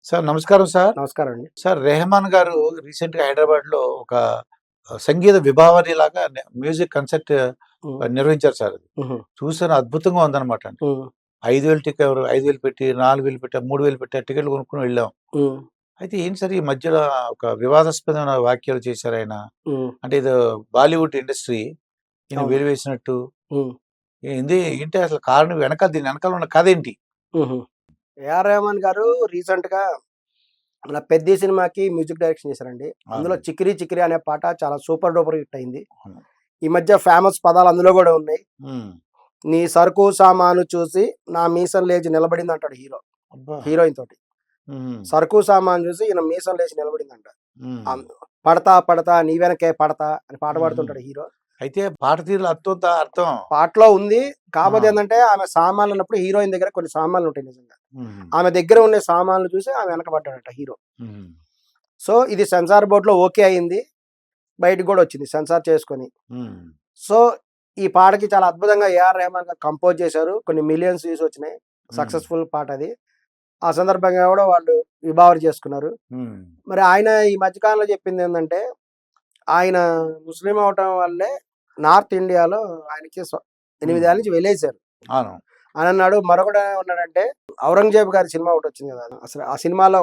Sir నమస్కారం sir. నమస్కారం అండి. సార్ 'రెహమాన్' గారు రీసెంట్‌గా హైదరాబాద్‌లో ఒక సంగీత విభావరిలాగా మ్యూజిక్ కన్సర్ట్ హ్మ్. నిర్వహించారు సార్ అది. హుహు. చూసాను అద్భుతంగా ఉందన్నమాట అండి. హ్మ్. 5,000 టికెట్ 5,000 పెట్టి, 4,000 పెట్టి, 3,000 పెట్టి టికెట్లు కొనుక్కొని వెళ్ళాం. హ్మ్. అయితే ఏంటి సార్ ఈ మధ్యలో ఒక వివాదాస్పదమైన వ్యాఖ్యలు చేశారాయన. హ్మ్. అంటే ఏదో బాలీవుడ్ ఇండస్ట్రీ ఈయన అవును. వెలివేసినట్టు. హ్మ్. ఏంటి అసలు కారణం దీని వెనకాల ఉన్న కథేంటి? హుహు. ఏఆర్ రెహమాన్ గారు రీసెంట్‌గా మన 'పెద్ది' సినిమాకి మ్యూజిక్ డైరెక్షన్ చేశారండి. అందులో అవునండి. 'చికిరి చికిరి' అనే పాట చాలా సూపర్ డూపర్ హిట్ అయింది. అవును. ఈ మధ్య ఫేమస్ పదాలు అందులో గూడా ఉన్నాయి. హ్మ్. నీ సరుకు సామాను చూసి నా మీసం లేచి నిలబడిందంటాడు హీరో. అబ్బా! హీరోయిన్ తోటి. హ్మ్. సరుకు సామాను చూసి ఈయన మీసం లేచి నిలబడిందంట. హ్మ్. పడతా పడతా నీ వెనకే పడతా అని పాట హుహు. పాడుతుంటాడు హీరో. అయితే పాట తీరులో అర్థం. పాటలో ఉంది. కాపోతే ఆ! ఏందంటే ఆమె సామాన్లన్నప్పుడు హీరోయిన్ దగ్గర కొన్ని సామాన్లుంటాయి నిజంగా. హుహు. ఆమె దగ్గర ఉన్న సామాన్లు చూసి ఆమె వెనకబడ్డాడట హీరో. హుహు. సో, ఇది సెన్సార్ బోర్డ్‌లో ఓకే అయింది. బయటికి గూడా వచ్చింది సెన్సార్ చేసుకొని. హ్మ్. సో, ఈ పాటకి చాలా అద్భుతంగా ఏఆర్ రెహమాన్ గారు కంపోజ్ చేశారు. కొన్ని మిలియన్స్ వ్యూస్ వచ్చినాయి. హ్మ్. సక్సెస్‌ఫుల్ పాట అది. ఆ సందర్భంగా గూడా వాళ్ళు విభావరి చేసుకున్నారు. హ్మ్. మరి ఆయన ఈ మధ్య కాలంలో చెప్పిందేందంటే, ఆయన ముస్లిం అవ్వటం వల్లే నార్త్ ఇండియాలో ఆయనకి 8 హ్మ్. ఏళ్ల నుంచి వెలేసారు. అవును. అనన్నాడు. మరొకడు ఏమన్నాడంటే 'ఔరంగజేబు' గారి సినిమా ఒకటొచ్చింది గదా! అసలు ఆ సినిమాలో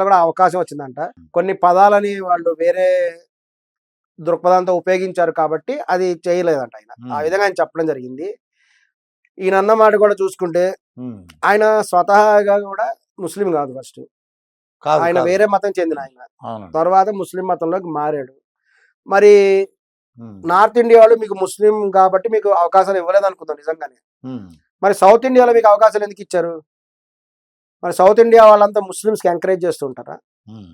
గూడా అవకాశం వచ్చిందంట. కొన్ని పదాలని వాళ్ళు వేరే దృక్పథంతో ఉపయోగించారు కాబట్టి అది చేయలేదంట ఆయన. ఆ హ్మ్. విధంగా ఆయన చెప్పడం జరిగింది. ఈయనన్న మాట గూడా చూసుకుంటే హ్మ్. ఆయన స్వతహాగా గూడా ముస్లిం గాదు ఫస్టు. కాదు. ఆయన కాదు. వేరే మతం చెందినాయన. అవునండి. తర్వాత ముస్లిం మతంలోకి మారాడు. మరి హ్మ్. నార్త్ ఇండియాలో మీకు ముస్లిం గాబట్టి మీకు అవకాశాలు ఇవ్వలేదనుకుందాం నిజంగానే. హ్మ్. మరి సౌత్ ఇండియాలో మీకు అవకాశాలు ఎందుకిచ్చారు? మరి సౌత్ ఇండియా వాళ్ళంతా ముస్లిమ్స్‌కి ఎంకరేజ్ చేస్తూ ఉంటారా? హ్మ్.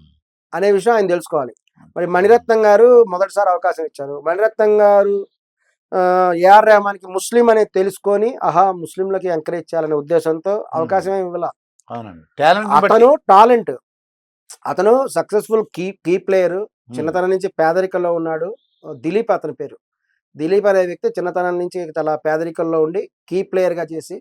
అనే విషయం ఆయన తెలుసుకోవాలి. మరి అవును. మణిరత్నం గారు మొదటిసారి అవకాశం ఇచ్చారు. మణిరత్నం గారు ఏఆర్ రెహమాన్‌కి ముస్లిం అనేది తెలుసుకొని, ఆహా! ముస్లింలకి ఎంకరేజ్ చేయాలనే ఉద్దేశంతో హ్మ్. అవకాశం ఏమి ఇవ్వల. అవునండి. టాలెంట్‌ని బట్టి. అతను టాలెంట్. అతను సక్సెస్‌ఫుల్ కీ కీ ప్లేయరు. హ్మ్. చిన్నతనం నుంచి పేదరికంలో ఉన్నాడు. దిలీప్ అతని పేరు. దిలీప్ అనే వ్యక్తి చిన్నతనం నుంచి చాలా పేదరికంలో ఉండి కీ ప్లేయర్‌గా చేసి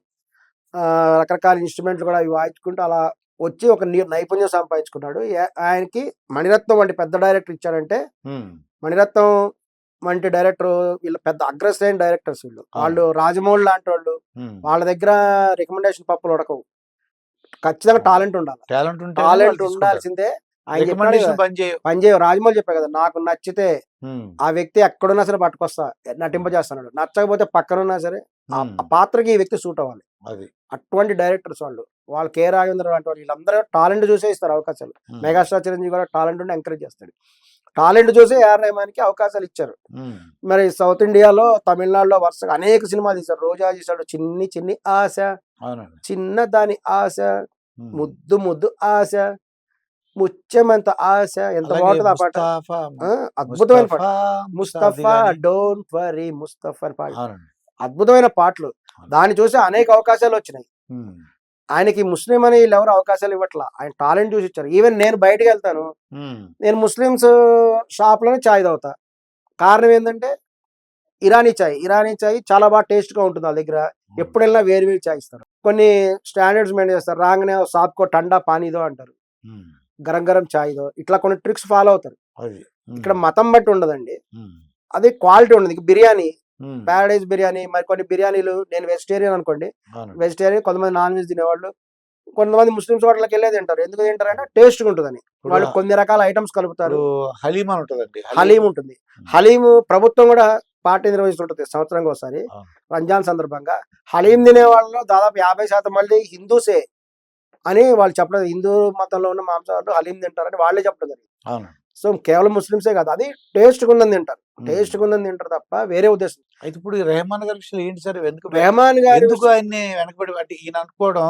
రకరకాల ఇన్‌స్ట్రుమెంట్లు కూడా అవి వాయించుకుంటూ అలా వచ్చి ఒక నైపుణ్యం సంపాదించుకున్నాడు. ఆయనకి మణిరత్నం వంటి పెద్ద డైరెక్టర్ ఇచ్చాడంటే, హ్మ్. మణిరత్నం వంటి డైరెక్టరు వీళ్ళు పెద్ద అగ్రశ్రేణి డైరెక్టర్స్ వీళ్ళు. వాళ్ళు అవునండి. రాజమౌళి లాంటోళ్ళు. హ్మ్. వాళ్ళ దగ్గర రికమెండేషన్ పప్పులు ఉడకవు. ఖచ్చితంగా అవును. టాలెంట్ ఉండాల. టాలెంట్ ఉంటేనే వాళ్ళు టాలెంట్ తీసుకుంటారు. ఉండాల్సిందే. ఆయన చెప్పాడు గదా! రికమెండేషన్ పనిచేయవు. పని చేయవు. రాజమౌళి చెప్పా గదా! నాకు నచ్చితే హ్మ్. ఆ వ్యక్తి ఎక్కడున్నా సరే పట్టుకొస్తా. హ్మ్. నటింపజేస్తానన్నాడు. నచ్చకపోతే పక్కనున్నా సరే హ్మ్. ఆ పాత్రకి ఈ వ్యక్తి సూట్ అవ్వాలి. అది. అటువంటి డైరెక్టర్స్ వాళ్ళు. వాళ్ళు 'కె. రాఘవేంద్ర' లాంటి వాళ్ళు వీళ్ళందరూ టాలెంట్ చూసే ఇస్తారు అవకాశాలు. హ్మ్. మెగాస్టార్ చిరంజీవి కూడా టాలెంట్ ఉంటే ఎంకరేజ్ చేస్తాడు. టాలెంట్ చూసే ఏఆర్ రెహమాన్‌కి అవకాశాలిచ్చారు. హ్మ్. మరి సౌత్ ఇండియాలో, తమిళనాడులో వరుసగా అనేక సినిమాలు తీశారు. 'రోజా' తీశాడు. 'చిన్ని చిన్ని ఆశ', అవునండి. 'చిన్నదాని ఆశ', హ్మ్. 'ముద్దు ముద్దు ఆశ', 'ముత్యమంత ఆశ' ఎంత అలాగే బావుంటది ఆ పాట. ఆ! అద్భుతమైన పాట. 'ముస్తఫా' అది 'ముస్తఫా గాని డోంట్ వర్రీ ముస్తఫా' అని పాట. అవునండి. అద్భుతమైన పాటలు. అవును. దాన్ని చూసి అనేక అవకాశాలొచ్చినాయి. హ్మ్. ఆయనకి ముస్లిం అని ఈళ్ళెవరు అవకాశాలు ఇవ్వట్ల. ఆయన టాలెంట్ చూసి ఇచ్చారు. ఈవెన్ నేను బయటికెళ్తాను. హ్మ్. నేను ముస్లిమ్స్ షాప్‌లోనే చాయ్ తాగుతా. కారణం ఏందంటే ఇరానీ చాయ్. ఇరానీ చాయ్ చాలా టేస్ట్‌గా ఉంటుంది ఆళ్ళ దగ్గర. అవును. ఎప్పుడెళ్ళినా వేరు వేరు చాయ్ ఇస్తారు. కొన్ని స్టాండర్డ్స్ మెయింటైన్ చేస్తారు. రాంగానే సాబ్‌కో ठंडा पानी दो అంటారు. హ్మ్. గరం గరం చాయ్ దో. ఇట్లా కొన్ని ట్రిక్స్ ఫాలో అవుతారు. అది. ఇక్కడ హ్మ్. మతం బట్టి ఉండదండి. హ్మ్. అది క్వాలిటీ ఉండదు. ఇక బిర్యానీ, హ్మ్. పారడైజ్ బిర్యానీ మరి కొన్ని బిర్యానీలు నేను వెజిటేరియన్ అనుకోండి. అవునండి. వెజిటేరియన్ కొంతమంది నాన్ వెజ్ తినేవాళ్ళు. కొంతమంది ముస్లిమ్స్ హోటల్‌కెళ్ళే తింటారు. ఎందుకు తింటారంటే టేస్ట్‌గా ఉంటదని. ఇప్పుడు వాళ్ళు కొన్ని రకాల ఐటెమ్స్ ఇప్పుడు కలుపుతారు. హలీం అని ఉంటదండి. హలీం ఉంటుంది. హ్మ్. హలీము ప్రభుత్వం గూడా పార్టీ నిర్వహిస్తుంటది సంవత్సరానికోసారి. అవును. రంజాన్ సందర్భంగా. హలీం హ్మ్. తినే వాళ్ళలో దాదాపు 50% మంది హిందూసే అని వాళ్ళు చెప్పడం. హిందూ మతంలో ఉన్న మాంసాహారులు హలీం తింటారని వాళ్ళే చెప్పడం జరిగింది. అవును. సో, కేవలం ముస్లిమ్సే కాదు. అది టేస్ట్‌గుందని తింటారు. హ్మ్. టేస్ట్‌గుందని తింటారు తప్ప వేరే ఉద్దేశం. అయితే ఇప్పుడు ఈ 'రెహమాన్' గారి విషయంలో ఏంటి సార్? రెహమాన్ గారి ఎందుకు విషయం ఆయన్ని వెనకబడి అంటే ఈయన అనుకోవడం,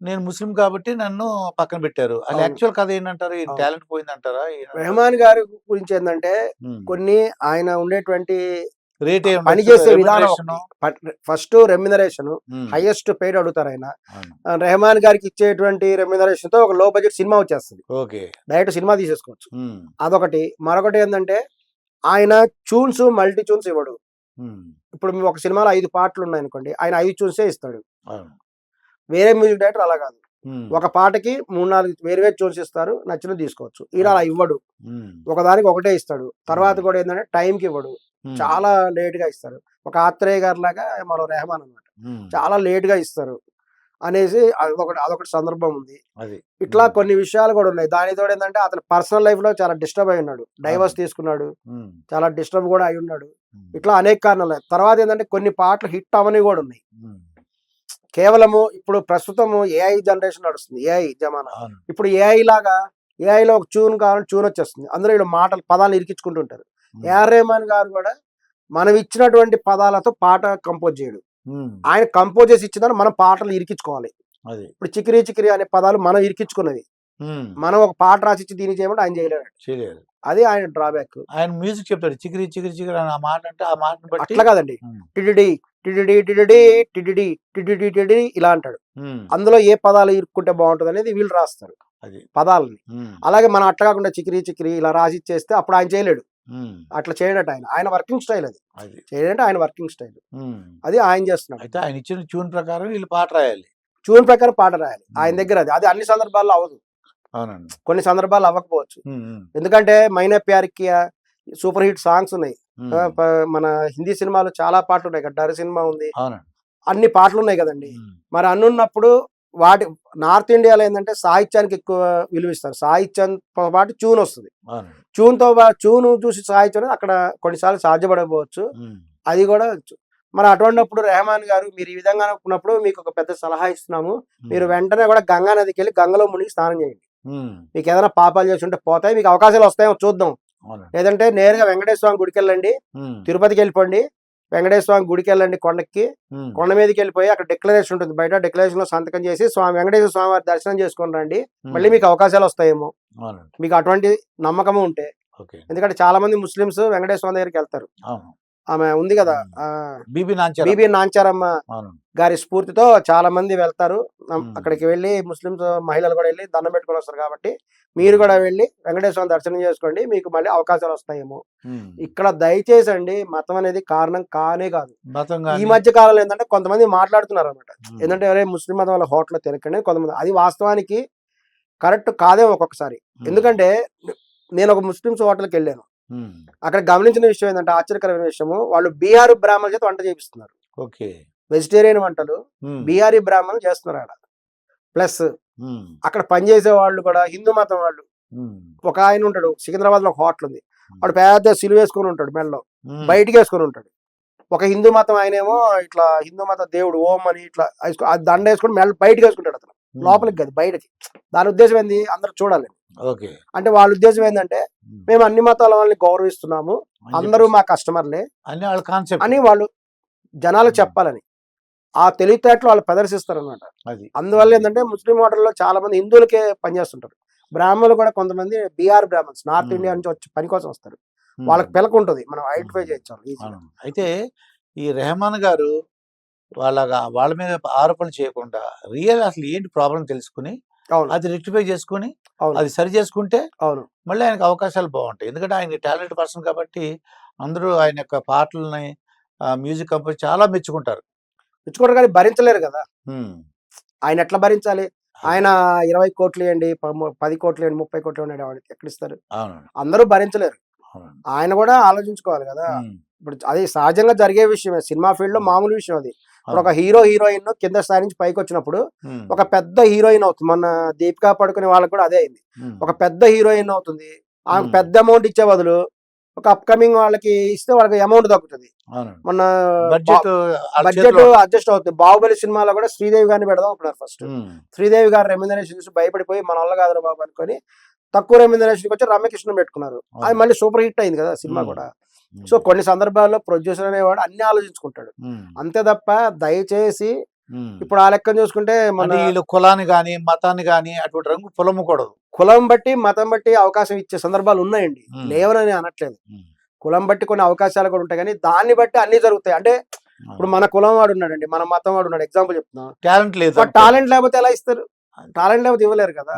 నేను ముస్లిం కాబట్టి నన్ను పక్కన పెట్టారు. అసలు అవును. యాక్చువల్ కథ ఏంటంటారు? ఈయన అవును. టాలెంట్ పోయిందంటారా? ఏమంటారు? రెహమాన్ గారి గురించి ఏందంటే హ్మ్. కొన్ని ఆయన ఉండేటువంటి రేట్ అయ్యి పని ఉండొచ్చు. చేసే విధానం ఒకటి. Remuneration. First remuneration. Hmm. Highest paid అడుగుతారాయన. అవును. 'రెహమాన్' గారికి ఇచ్చేటువంటి రెమ్యునరేషన్‌తో ఒక లో బడ్జెట్ సినిమా వచ్చేస్తది. ఓకే. డైరెక్ట్ సినిమా తీసేసుకోవచ్చు. హ్మ్. అదొకటి. మరొకటి ఏందంటే ఆయన మల్టీ ట్యూన్స్ ఇవ్వడు. హ్మ్. ఇప్పుడు ఒక సినిమాలో 5 పాటలున్నాయనుకోండి. ఆయన 5 ట్యూన్సే ఇస్తాడు. అవును. వేరే మ్యూజిక్ డైరెక్టర్ అలా కాదు. ఒక పాటకి 3-4 వేరు ట్యూన్స్ ఇస్తారు, నచ్చినవి తీసుకోవచ్చు. ఈయన అలా ఇవ్వడు, ఒకదానికి ఒకటే ఇస్తాడు. తర్వాత కూడా ఏంటంటే టైంకి ఇవ్వడు, చాలా లేట్ గా ఇస్తారు. ఒక ఆత్రేయ గారి లాగా మరో రెహమాన్ అనమాట, చాలా లేట్ గా ఇస్తారు అనేసి అదొకటి సందర్భం ఉంది. ఇట్లా కొన్ని విషయాలు కూడా ఉన్నాయి. దానితో ఏంటంటే అతను పర్సనల్ లైఫ్ లో చాలా డిస్టర్బ్ అయి ఉన్నాడు, డైవర్స్ తీసుకున్నాడు, చాలా డిస్టర్బ్ కూడా అయి ఉన్నాడు. ఇట్లా అనేక కారణాలు. తర్వాత ఏంటంటే కొన్ని పాటలు హిట్ అవని కూడా ఉన్నాయి. కేవలము ఇప్పుడు ప్రస్తుతము ఏఐ జనరేషన్ నడుస్తుంది, ఏఐ జమానా. ఇప్పుడు ఏఐలో ఒక ట్యూన్ కావాలని ట్యూన్ వచ్చేస్తుంది, అందులో వీళ్ళు పదాలు ఇరికించుకుంటుంటారు. ఏఆర్ రెహమాన్ గారు కూడా మనం ఇచ్చినటువంటి పదాలతో పాట కంపోజ్ చేయడు, ఆయన కంపోజ్ చేసి ఇచ్చిందని మనం పాటలు ఇరికించుకోవాలి. ఇప్పుడు చికిరి చికిరి అనే పదాలు మనం ఇరికించుకున్నది, మనం ఒక పాట రాసిచ్చి దీన్ని చేయమంటే ఆయన చేయలేడు. అది ఆయన డ్రాబ్యాక్. ఆయన మ్యూజిక్ చెప్తాడు చికిరి చికిరి చికిరి అని, ఆ మాట అంటే ఆ మాట అట్లా కాదండి, TDD TDD TDD TDD TDD TDD ఇలా అంటాడు. అందులో ఏ పదాలు ఇరుక్కుంటే బాగుంటుంది అనేది వీళ్ళు రాస్తారు పదాలని. అలాగే మనం అట్లా కాకుండా చికిరి చికిరి ఇలా రాసి ఇచ్చేస్తే అప్పుడు ఆయన చేయలేడు, అట్లా చేయడట. ఆయన వర్కింగ్ స్టైల్, అది చేయడంటే ఆయన వర్కింగ్ స్టైల్, అది ఆయన చేస్తున్నాడు. అయితే ఆయన ఇచ్చిన ట్యూన్ ప్రకారం వీళ్ళు పాట రాయాలి, ట్యూన్ ప్రకారం పాట రాయాలి ఆయన దగ్గర. అది అన్ని సందర్భాల్లో అవ్వదు, కొన్ని సందర్భాలు అవ్వకపోవచ్చు. ఎందుకంటే మైనే ప్యార్ కియా సూపర్ హిట్ సాంగ్స్ ఉన్నాయి, మన హిందీ సినిమాలు చాలా పాటలు ఉన్నాయి కదా, డర్ సినిమా ఉంది, అన్ని పాటలు ఉన్నాయి కదండి. మరి అన్నున్నప్పుడు వాటి నార్త్ ఇండియాలో ఏంటంటే సాహిత్యానికి ఎక్కువ విలువ ఇస్తారు, సాహిత్యంతో పాటు ట్యూన్ వస్తుంది, ట్యూన్ చూసి సాహిత్యం అక్కడ కొన్నిసార్లు సాధ్యపడకపోవచ్చు, అది కూడా. మరి అటువంటిప్పుడు రెహమాన్ గారు మీరు ఈ విధంగా అనుకున్నప్పుడు మీకు ఒక పెద్ద సలహా ఇస్తున్నాము, మీరు వెంటనే కూడా గంగా నదికి వెళ్ళి గంగలో మునిగి స్నానం చేయండి, మీకు ఏదైనా పాపాలు చేసి ఉంటే పోతాయి, మీకు అవకాశాలు వస్తాయో చూద్దాం. లేదంటే నేరుగా వెంకటేశ్వర స్వామి గుడికి వెళ్ళండి, తిరుపతికి వెళ్ళిపోండి, వెంకటేశ్వర స్వామి గుడికి వెళ్ళండి, కొండ మీదకి వెళ్ళిపోయి అక్కడ డిక్లరేషన్ ఉంటుంది, బయట డిక్లరేషన్ లో సంతకం చేసి వెంకటేశ్వర స్వామి వారి దర్శనం చేసుకొని రండి, మళ్ళీ మీకు అవకాశాలు వస్తాయేమో, మీకు అటువంటి నమ్మకము ఉంటే. ఎందుకంటే చాలా మంది ముస్లింస్ వెంకటేశ్వర స్వామి దగ్గరికి వెళ్తారు, ఆమె ఉంది కదా బీబీ నాంచారమ్మ గారి స్ఫూర్తితో చాలా మంది వెళ్తారు. అక్కడికి వెళ్ళి ముస్లింస్ మహిళలు కూడా వెళ్ళి దండం పెట్టుకొని వస్తారు. కాబట్టి మీరు కూడా వెళ్ళి వెంకటేశ్వర దర్శనం చేసుకోండి, మీకు మళ్ళీ అవకాశాలు వస్తాయేమో. ఇక్కడ దయచేసి అండి, మతం అనేది కారణం కానే కాదు. ఈ మధ్య కాలంలో ఏంటంటే కొంతమంది మాట్లాడుతున్నారు అనమాట, ఏంటంటే ఎవరే ముస్లిం మతం వల్ల హోటల్ తినకండి కొంతమంది, అది వాస్తవానికి కరెక్ట్ కాదేమో ఒక్కొక్కసారి. ఎందుకంటే నేను ఒక ముస్లింస్ హోటల్కి వెళ్ళాను, అక్కడ గమనించిన విషయం ఏంటంటే ఆశ్చర్యకరమైన విషయము, వాళ్ళు బీహారీ బ్రాహ్మణుల చేత వంట చేపిస్తున్నారు, వెజిటేరియన్ వంటలు బీహారీ బ్రాహ్మణులు చేస్తున్నారు ఆడ. ప్లస్ అక్కడ పనిచేసే వాళ్ళు కూడా హిందూ మతం వాళ్ళు. ఒక ఆయన ఉంటాడు సికింద్రాబాద్ లో ఒక హోటల్ ఉంది, వాడు పెద్ద సిలువ వేసుకొని ఉంటాడు, మెడలో బయటికి వేసుకొని ఉంటాడు. ఒక హిందూ మతం ఆయనేమో ఇట్లా హిందూ మత దేవుడు ఓం అని ఇట్లా దండ వేసుకొని మెడ బయటకు వేసుకుంటాడు, అతను లోపలికి కాదు బయటకి. దాని ఉద్దేశం ఏంది, అందరు చూడాలి. అంటే వాళ్ళ ఉద్దేశం ఏంటంటే మేము అన్ని మతాల వాళ్ళని గౌరవిస్తున్నాము, అందరూ మా కస్టమర్లే అని వాళ్ళు జనాలకు చెప్పాలని ఆ తెలివితేటలు వాళ్ళు ప్రదర్శిస్తారు అనమాట. అందువల్ల ఏంటంటే ముస్లిం హోటల్లో చాలా మంది హిందువులకే పనిచేస్తుంటారు, బ్రాహ్మణులు కూడా కొంతమంది బీహార్ బ్రాహ్మణ్స్ నార్త్ ఇండియా నుంచి వచ్చి పని కోసం వస్తారు, వాళ్ళకి పిలక ఉంటుంది, మనం ఐడెంటిఫై చేయొచ్చు. అయితే ఈ రెహమాన్ గారు వాళ్ళ మీద ఆరోపణలు చేయకుండా అసలు ఏంటి ప్రాబ్లం తెలుసుకుని అది రెక్టిఫై చేసుకుని అది సరి చేసుకుంటే మళ్ళీ ఆయనకు అవకాశాలు బాగుంటాయి. ఎందుకంటే ఆయన టాలెంట్ పర్సన్ కాబట్టి అందరూ ఆయన యొక్క పాటలని మ్యూజిక్ కంపోజ్ చాలా మెచ్చుకుంటారు కానీ భరించలేరు కదా. ఆయన ఎట్లా భరించాలి? ఆయన 20 కోట్లు ఇవ్వండి, 10 కోట్లు ఇవ్వండి, 30 కోట్లు ఇవ్వండి, ఎక్కడిస్తారు? అందరూ భరించలేరు. ఆయన కూడా ఆలోచించుకోవాలి కదా. ఇప్పుడు అది సహజంగా జరిగే విషయమే, సినిమా ఫీల్డ్ లో మామూలు విషయం అది. ఇప్పుడు ఒక హీరోయిన్ కింద స్థాయి నుంచి పైకి వచ్చినప్పుడు ఒక పెద్ద హీరోయిన్ అవుతుంది. మొన్న దీపికా పడుకునే వాళ్ళకి కూడా అదే అయింది, ఒక పెద్ద హీరోయిన్ అవుతుంది. ఆమెకు పెద్ద అమౌంట్ ఇచ్చే బదులు ఒక అప్కమింగ్ వాళ్ళకి ఇస్తే వాళ్ళకి అమౌంట్ తగ్గుతుంది, మొన్న బడ్జెట్ అడ్జస్ట్ అవుతుంది. బాహుబలి సినిమాలో కూడా శ్రీదేవి గారిని పెడదాం అనుకున్నారు ఫస్ట్. శ్రీదేవి గారు రెమ్యునరేషన్ చూసి భయపడిపోయి మన వల్ల కాదు బాబు అనుకొని తక్కువ రెమ్యునరేషన్ వచ్చి రమ్యకృష్ణ పెట్టుకున్నారు. అది మళ్ళీ సూపర్ హిట్ అయింది కదా సినిమా కూడా. సో కొన్ని సందర్భాల్లో ప్రొడ్యూసర్ అనేవాడు అన్ని ఆలోచించుకుంటాడు, అంతే తప్ప దయచేసి ఇప్పుడు ఆ లెక్కను చూసుకుంటే మన కులాన్ని గాని మతాన్ని గాని అటువంటి రంగు పొలమ్మకూడదు. కులం బట్టి మతం బట్టి అవకాశం ఇచ్చే సందర్భాలు ఉన్నాయండి, లేవనని అనట్లేదు. కులం బట్టి కొన్ని అవకాశాలు కూడా ఉంటాయి, కానీ దాన్ని బట్టి అన్ని జరుగుతాయి. అంటే ఇప్పుడు మన కులం వాడు ఉన్నాడండి, మన మతం వాడు ఉన్నాడు, ఎగ్జాంపుల్ చెప్తున్నా, టాలెంట్ లేదు, టాలెంట్ లేకపోతే ఎలా ఇస్తారు? టాలెంట్ లేకపోతే ఇవ్వలేరు కదా.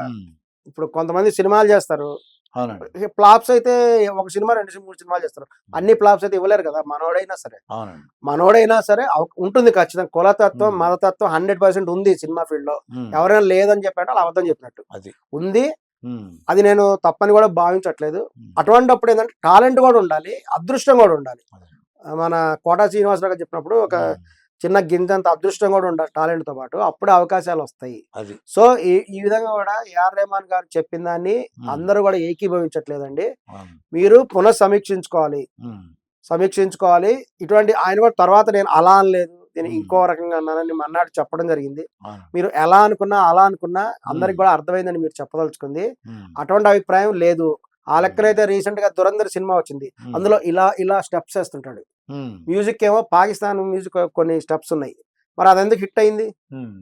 ఇప్పుడు కొంతమంది సినిమాలు చేస్తారు, అవునండి. ఫ్లాప్స్ అయితే ఒక సినిమా 2-3 సినిమాలు చేస్తారు. అన్ని ఫ్లాప్స్ అయితే ఇవ్వలేరు కదా! మనోడైనా సరే. అవునండి. మనోడైనా సరే ఉంటుంది ఖచ్చితంగా. కులతత్వం, హ్మ్. మతతత్వం 100% ఉంది సినిమా ఫీల్డ్‌లో. హ్మ్. ఎవరైనా లేదని చెప్పారంటే ఆళ్ళు అబద్ధం చెప్పినట్టు. అది. ఉంది. హ్మ్. అది నేను తప్పని కూడా భావించట్లేదు. హ్మ్. అటువంటప్పుడు ఏందంటే టాలెంట్ కూడా ఉండాలి. అదృష్టం కూడా ఉండాలి. అదే. మన కోటా శ్రీనివాసరావు గారు చెప్పినప్పుడు ఒక హ్మ్. చిన్న గింజంత అదృష్టం కూడా ఉండాలి టాలెంట్‌తో పాటు. అప్పుడే అవకాశాలొస్తాయి. అది. సో, ఈ ఈ విధంగా కూడా ఏఆర్ రెహమాన్ గారు చెప్పిన దాన్ని హ్మ్. అందరూ కూడా ఏకీభవించట్లేదండి. అవును. మీరు పునఃసమీక్షించుకోవాలి. హ్మ్. సమీక్షించుకోవాలి. ఇటువంటి ఆయన కూడా తర్వాత నేను అలా అనలేదు. నేను హ్మ్. ఇంకో రకంగా అన్నానని మర్నాడు చెప్పడం జరిగింది. అవును. మీరు ఎలా అనుకున్నా, అలా అనుకున్నా అందరికి హ్మ్. కూడా అర్థమైందని మీరు చెప్పదలుచుకుంది. హ్మ్. అటువంటి అభిప్రాయం లేదు. ఆ హ్మ్. లెక్కనైతే రీసెంట్‌గా 'ధురంధర్' సినిమా వచ్చింది. హ్మ్. అందులో ఇలా స్టెప్స్ ఏస్తుంటాడు. హ్మ్. మ్యూజిక్ ఏమో పాకిస్తాన్ మ్యూజిక్ కొన్ని స్టెప్స్ ఉన్నాయి. మరి అదెందుకు హిట్ అయింది? హ్మ్.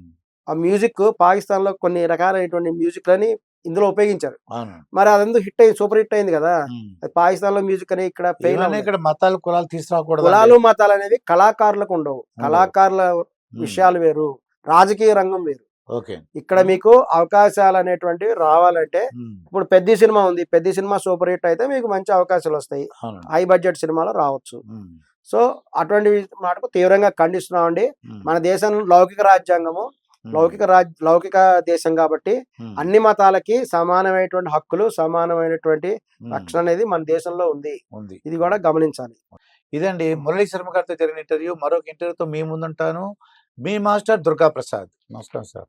ఆ మ్యూజిక్ పాకిస్తాన్‌లో కొన్ని రకాలైనటువంటి మ్యూజిక్‌లని ఇందులో ఉపయోగించారు. అవును. మరి అదెందుకు హిట్ అయింది? సూపర్ హిట్ అయింది గదా! హ్మ్. అది పాకిస్తాన్‌లో మ్యూజిక్ అని ఇక్కడ ఫెయిల్ ఏమైనా అవ్వలేదు. ఇక్కడ మతాలు, కులాలు తీసుకురాకూడదండి. కులాలు, మతాలనేవి కళాకారులకు ఉండవు. ఉండవు. కళాకారుల హ్మ్. విషయాలు వేరు. రాజకీయ రంగం వేరు. ఓకే. ఇక్కడ మీకు అవకాశాలనేటువంటివి రావాలంటే హ్మ్. ఇప్పుడు 'పెద్ది' సినిమా ఉంది. 'పెద్ది' సినిమా సూపర్ హిట్ అయితే మీకు మంచి అవకాశాలొస్తాయి. అవునండి. హై బడ్జెట్ సినిమాలు రావచ్చు. హ్మ్. సో, అటువంటివి మటుకు తీవ్రంగా ఖండిస్తున్నామండి. హ్మ్. మన దేశం లౌకిక రాజ్యాంగము. హ్మ్. లౌకిక దేశం కాబట్టి హ్మ్. అన్ని మతాలకి సమానమైనటువంటి హక్కులు, సమానమైనటువంటి హ్మ్. రక్షణ అనేది మన దేశంలో ఉంది. ఉంది. ఇది కూడా గమనించాలి. ఇదండి మురళీ శర్మ గారితో జరిగిన ఇంటర్వ్యూ. మరొక ఇంటర్వ్యూతో మీ ముందుంటాను. మీ మాస్టర్ దుర్గా ప్రసాద్. నమస్కారం సార్.